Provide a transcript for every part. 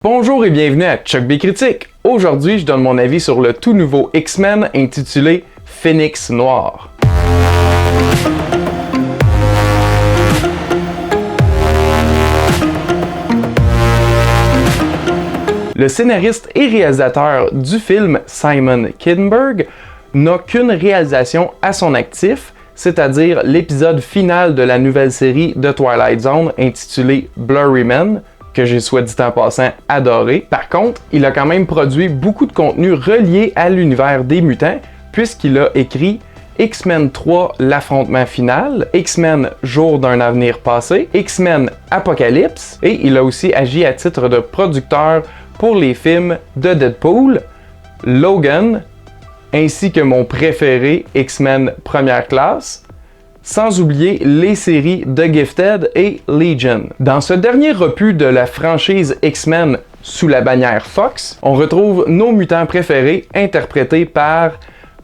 Bonjour et bienvenue à Chuck B Critique. Aujourd'hui, je donne mon avis sur le tout nouveau X-Men intitulé Phénix Noir. Le scénariste et réalisateur du film, Simon Kinberg, n'a qu'une réalisation à son actif, c'est-à-dire l'épisode final de la nouvelle série de Twilight Zone intitulée Blurry Men, que j'ai soit dit en passant adoré. Par contre, il a quand même produit beaucoup de contenu relié à l'univers des mutants, puisqu'il a écrit X-Men 3, l'affrontement final, X-Men Jour d'un avenir passé, X-Men Apocalypse, et il a aussi agi à titre de producteur pour les films de Deadpool, Logan, ainsi que mon préféré, X-Men Première Classe, sans oublier les séries The Gifted et Legion. Dans ce dernier opus de la franchise X-Men sous la bannière Fox, on retrouve nos mutants préférés interprétés par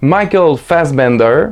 Michael Fassbender,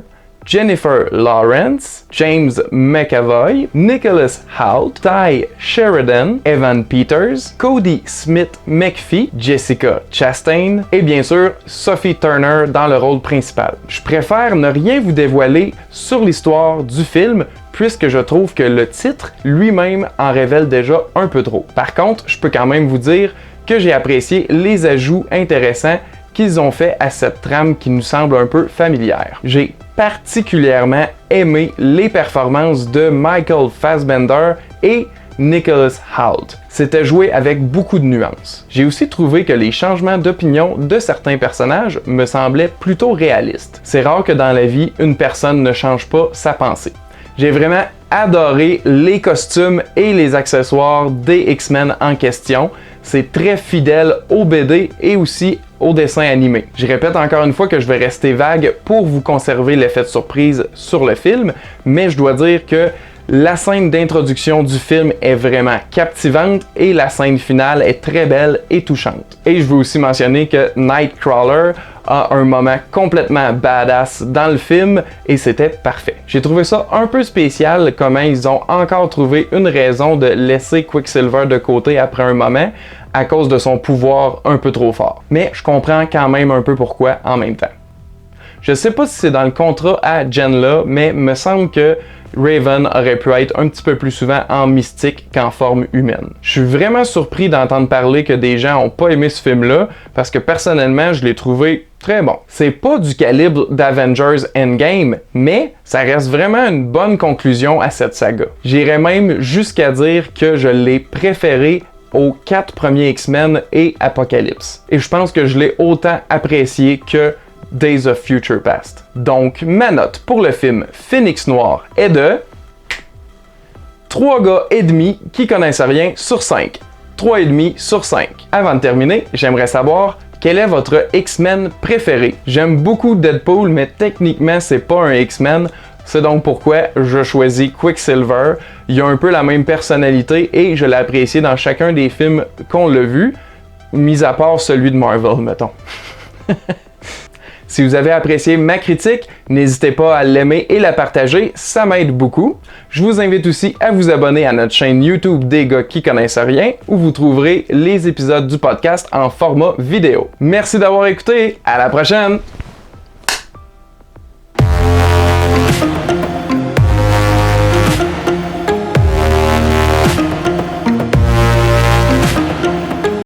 Jennifer Lawrence, James McAvoy, Nicholas Hoult, Ty Sheridan, Evan Peters, Cody Smith-McPhee, Jessica Chastain et bien sûr Sophie Turner dans le rôle principal. Je préfère ne rien vous dévoiler sur l'histoire du film puisque je trouve que le titre lui-même en révèle déjà un peu trop. Par contre, je peux quand même vous dire que j'ai apprécié les ajouts intéressants qu'ils ont fait à cette trame qui nous semble un peu familière. J'ai particulièrement aimé les performances de Michael Fassbender et Nicholas Hoult. C'était joué avec beaucoup de nuances. J'ai aussi trouvé que les changements d'opinion de certains personnages me semblaient plutôt réalistes. C'est rare que dans la vie, une personne ne change pas sa pensée. J'ai vraiment adoré les costumes et les accessoires des X-Men en question. C'est très fidèle au BD et aussi au dessin animé. Je répète encore une fois que je vais rester vague pour vous conserver l'effet de surprise sur le film, mais je dois dire que la scène d'introduction du film est vraiment captivante et la scène finale est très belle et touchante. Et je veux aussi mentionner que Nightcrawler a un moment complètement badass dans le film et c'était parfait. J'ai trouvé ça un peu spécial comment ils ont encore trouvé une raison de laisser Quicksilver de côté après un moment à cause de son pouvoir un peu trop fort. Mais je comprends quand même un peu pourquoi en même temps. Je sais pas si c'est dans le contrat à Jenla, mais me semble que Raven aurait pu être un petit peu plus souvent en mystique qu'en forme humaine. Je suis vraiment surpris d'entendre parler que des gens ont pas aimé ce film-là, parce que personnellement, je l'ai trouvé très bon. C'est pas du calibre d'Avengers Endgame, mais ça reste vraiment une bonne conclusion à cette saga. J'irais même jusqu'à dire que je l'ai préféré aux 4 premiers X-Men et Apocalypse. Et je pense que je l'ai autant apprécié que Days of Future Past. Donc, ma note pour le film Phénix Noir est de 3 gars et demi qui connaissent rien sur 5. 3,5 sur 5. Avant de terminer, j'aimerais savoir quel est votre X-Men préféré. J'aime beaucoup Deadpool, mais techniquement, c'est pas un X-Men. C'est donc pourquoi je choisis Quicksilver. Il a un peu la même personnalité et je l'ai apprécié dans chacun des films qu'on l'a vu, mis à part celui de Marvel, mettons. Si vous avez apprécié ma critique, n'hésitez pas à l'aimer et la partager, ça m'aide beaucoup. Je vous invite aussi à vous abonner à notre chaîne YouTube des gars qui connaissent rien, où vous trouverez les épisodes du podcast en format vidéo. Merci d'avoir écouté, à la prochaine!